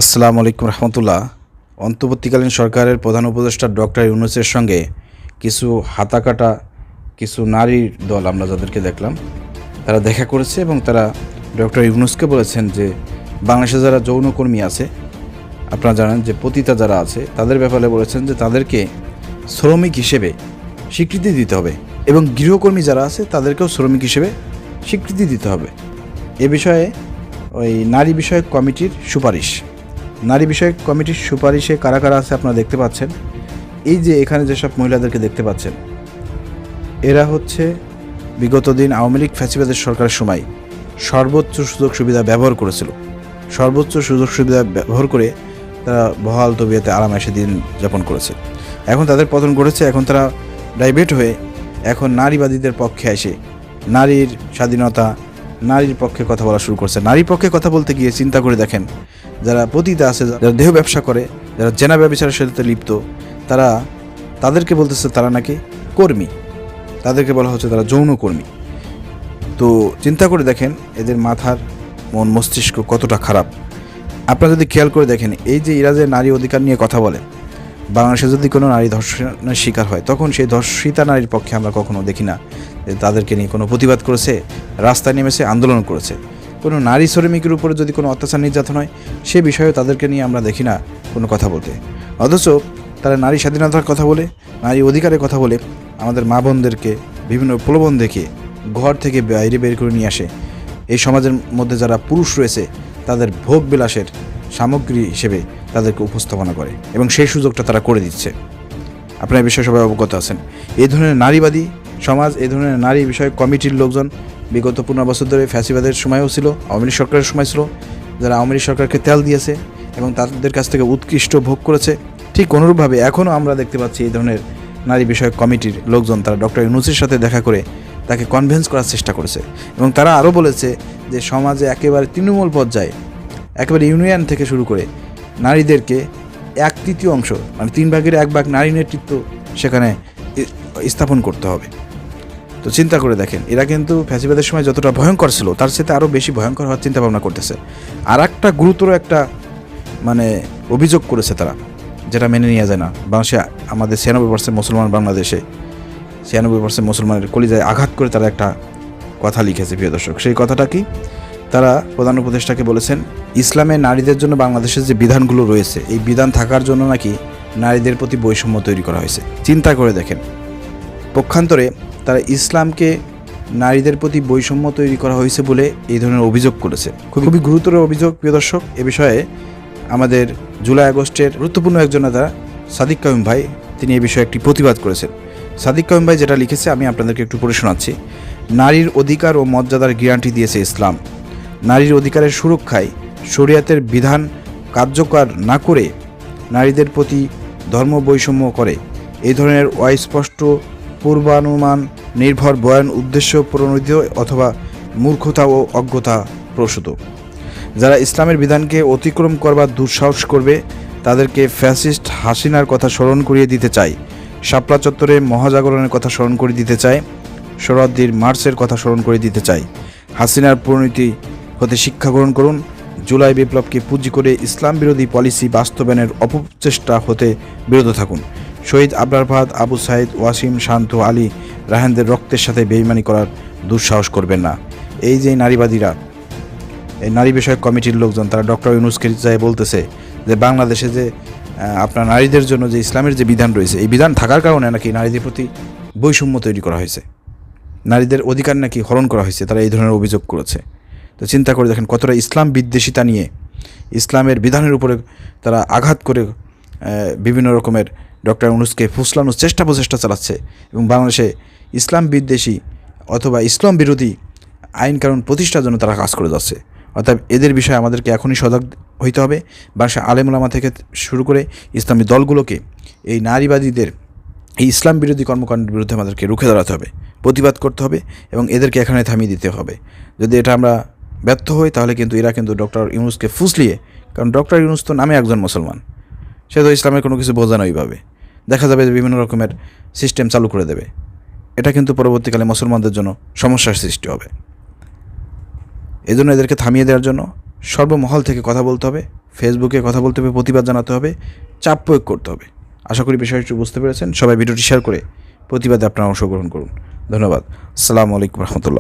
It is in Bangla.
আসসালামু আলাইকুম রহমতুল্লাহ। অন্তর্বর্তীকালীন সরকারের প্রধান উপদেষ্টা ডক্টর ইউনূসের সঙ্গে কিছু হাতাকাটা কিছু নারীর দল আমরা যাদেরকে দেখলাম তারা দেখা করেছে এবং তারা ডক্টর ইউনূসকে বলেছেন যে বাংলাদেশে যারা যৌনকর্মী আছে, আপনারা জানেন যে পতিতা যারা আছে তাদের ব্যাপারে বলেছেন যে তাদেরকে শ্রমিক হিসেবে স্বীকৃতি দিতে হবে এবং গৃহকর্মী যারা আছে তাদেরকেও শ্রমিক হিসেবে স্বীকৃতি দিতে হবে। এ বিষয়ে ওই নারী বিষয়ক কমিটির সুপারিশে কারা কারা আছে আপনারা দেখতে পাচ্ছেন। এই যে এখানে যেসব মহিলাদেরকে দেখতে পাচ্ছেন, এরা হচ্ছে বিগত দিন আওয়ামী লীগ ফ্যাসিবাদের সরকারের সময় সর্বোচ্চ সুযোগ সুবিধা ব্যবহার করে তারা বহাল তবিয়তে আরামায়েশে দিন যাপন করেছে। এখন তাদের পতন ঘটেছে, এখন তারা ডাইভার্ট হয়ে এখন নারীবাদীদের পক্ষে এসে নারীর স্বাধীনতা, নারীর পক্ষে কথা বলা শুরু করছে। নারীর পক্ষে কথা বলতে গিয়ে চিন্তা করে দেখেন, যারা পতিতা আছে, যারা দেহ ব্যবসা করে, যারা জেনা ব্যবসার সাথে লিপ্ত, তাদেরকে বলতেছে তারা নাকি কর্মী, তাদেরকে বলা হচ্ছে তারা যৌনকর্মী। তো চিন্তা করে দেখেন এদের মাথার মন মস্তিষ্ক কতটা খারাপ। আপনারা যদি খেয়াল করে দেখেন, এই যে এরা যে নারী অধিকার নিয়ে কথা বলে, বাংলাদেশে যদি কোনো নারী ধর্ষণের শিকার হয় তখন সেই ধর্ষিতা নারীর পক্ষে আমরা কখনো দেখি না যে তাদেরকে নিয়ে কোনো প্রতিবাদ করেছে, রাস্তায় নেমেছে, আন্দোলন করেছে। কোনো নারী শ্রমিকের উপরে যদি কোনো অত্যাচার নির্যাতন হয় সে বিষয়ে তাদেরকে নিয়ে আমরা দেখি না কোনো কথা বলতে। অথচ তারা নারী স্বাধীনতার কথা বলে, নারী অধিকারের কথা বলে আমাদের মা বোনদেরকে বিভিন্ন প্রলোভন দেখে ঘর থেকে বাইরে বের করে নিয়ে আসে। এই সমাজের মধ্যে যারা পুরুষ রয়েছে তাদের ভোগ বিলাসের সামগ্রী হিসেবে তাদেরকে উপস্থাপনা করে এবং সেই সুযোগটা তারা করে দিচ্ছে। আপনারা এই বিষয়ে সবাই অবগত আছেন। এই ধরনের নারীবাদী সমাজ, এই ধরনের নারী বিষয়ক কমিটির লোকজন বিগত 15 বছর ধরে ফ্যাসিবাদের সময়ও ছিল, আওয়ামী লীগ সরকারের সময় ছিল, যারা আওয়ামী লীগ সরকারকে তেল দিয়েছে এবং তাদের কাছ থেকে উৎকৃষ্ট ভোগ করেছে। ঠিক অনুরূপভাবে এখনও আমরা দেখতে পাচ্ছি এই ধরনের নারী বিষয়ক কমিটির লোকজন তারা ডক্টর ইউনূসের সাথে দেখা করে তাকে কনভিন্স করার চেষ্টা করেছে এবং তারা আরও বলেছে যে সমাজে একেবারে তৃণমূল পর্যায়ে, একেবারে ইউনিয়ন থেকে শুরু করে নারীদেরকে 1/3 অংশ, মানে 3 ভাগের 1 ভাগ নারী নেতৃত্ব সেখানে স্থাপন করতে হবে। তো চিন্তা করে দেখেন, এরা কিন্তু ফ্যাসিবাদের সময় যতটা ভয়ঙ্কর ছিল তার সাথে আরও বেশি ভয়ঙ্কর হওয়ার চিন্তা ভাবনা করতেছে। আর একটা গুরুতর একটা অভিযোগ করেছে তারা, যেটা মেনে নেওয়া যায় না। বাংলাদেশে আমাদের 96% মুসলমান, বাংলাদেশে 96% মুসলমানের কলিজায় আঘাত করে তারা একটা কথা লিখেছে প্রিয় দর্শক। সেই কথাটা কি? তারা প্রধান উপদেষ্টাকে বলেছেন ইসলামে নারীদের জন্য বাংলাদেশের যে বিধানগুলো রয়েছে এই বিধান থাকার জন্য নাকি নারীদের প্রতি বৈষম্য তৈরি করা হয়েছে। চিন্তা করে দেখেন, পক্ষান্তরে তারা ইসলামকে নারীদের প্রতি বৈষম্য তৈরি করা হয়েছে বলে এই ধরনের অভিযোগ করেছে। খুবই গুরুতর অভিযোগ প্রিয় দর্শক। এ বিষয়ে আমাদের জুলাই আগস্টের গুরুত্বপূর্ণ একজন নেতা সাদিক কাইয়ুম ভাই, তিনি এই বিষয়ে একটি প্রতিবাদ করেছেন। সাদিক কাইয়ুম ভাই যেটা লিখেছে আমি আপনাদেরকে একটু পড়ে শোনাচ্ছি। নারীর অধিকার ও মর্যাদার গ্যারান্টি দিয়েছে ইসলাম। নারীর অধিকারের সুরক্ষায় শরিয়াতের বিধান কার্যকর না করে নারীদের প্রতি ধর্ম বৈষম্য করে এই ধরনের অস্পষ্ট পূর্বানুমান নির্ভর বয়ান উদ্দেশ্য প্রণোদিত অথবা মূর্খতা ও অজ্ঞতা প্রসূত। যারা ইসলামের বিধানকে অতিক্রম করবার দুঃসাহস করবে তাদেরকে ফ্যাসিস্ট হাসিনার কথা স্মরণ করিয়ে দিতে চাই, শাপলা চত্বরে মহাজাগরণের কথা স্মরণ করে দিতে চাই, শরদ্দির মার্চের কথা স্মরণ করে দিতে চাই। হাসিনার পরিণতি হতে শিক্ষা গ্রহণ করুন। জুলাই বিপ্লবকে পুঁজি করে ইসলাম বিরোধী পলিসি বাস্তবায়নের অপচেষ্টা হতে বিরত থাকুন। শহীদ আবরার ফাহাদ, আবু সাইদ, ওয়াসিম, শান্ত, আলী, রায়হানদের রক্তের সাথে বেইমানি করার দুঃসাহস করবেন না। এই যে নারীবাদীরা, এই নারী বিষয়ক কমিটির লোকজন, তারা ডক্টর ইউনূসকে যায় বলতেছে যে বাংলাদেশে যে আপনার নারীদের জন্য যে ইসলামের যে বিধান রয়েছে এই বিধান থাকার কারণে নাকি নারীদের প্রতি বৈষম্য তৈরি করা হয়েছে, নারীদের অধিকার নাকি হরণ করা হয়েছে। তারা এই ধরনের অভিযোগ করেছে। তো চিন্তা করে দেখেন কতটা ইসলাম বিদ্বেষিতা নিয়ে, ইসলামের বিধানের উপরে তারা আঘাত করে বিভিন্ন রকমের ডক্টর ইউনূসকে ফুসলানোর প্রচেষ্টা চালাচ্ছে এবং বাংলাদেশে ইসলাম বিদ্বেষী অথবা ইসলাম বিরোধী আইন কানুন প্রতিষ্ঠার জন্য তারা কাজ করে যাচ্ছে। অর্থাৎ এদের বিষয়ে আমাদেরকে এখনই সজাগ হইতে হবে। বাংলাদেশের আলেম ওলামা থেকে শুরু করে ইসলামী দলগুলোকে এই নারীবাদীদের, এই ইসলাম বিরোধী কর্মকাণ্ডের বিরুদ্ধে আমাদেরকে রুখে দাঁড়াতে হবে, প্রতিবাদ করতে হবে এবং এদেরকে এখানে থামিয়ে দিতে হবে। যদি এটা আমরা ব্যর্থ হই তাহলে কিন্তু এরা কিন্তু ডক্টর ইউনূসকে ফুসলিয়ে, কারণ ডক্টর ইউনূস তো নামে একজন মুসলমান, সে তো ইসলামের কোনো কিছু বোঝে না, ওইভাবে দেখা যাবে যে বিভিন্ন রকমের সিস্টেম চালু করে দেবে। এটা কিন্তু পরবর্তীকালে মুসলমানদের জন্য সমস্যার সৃষ্টি হবে। এই জন্য এদেরকে থামিয়ে দেওয়ার জন্য সর্বমহল থেকে কথা বলতে হবে, ফেসবুকে কথা বলতে হবে, প্রতিবাদ জানাতে হবে, চাপ প্রয়োগ করতে হবে। আশা করি বিষয়টি বুঝতে পেরেছেন। সবাই ভিডিওটি শেয়ার করে প্রতিবাদে আপনারা অংশগ্রহণ করুন। ধন্যবাদ। আসসালামু আলাইকুম রহমতুল্লাহ।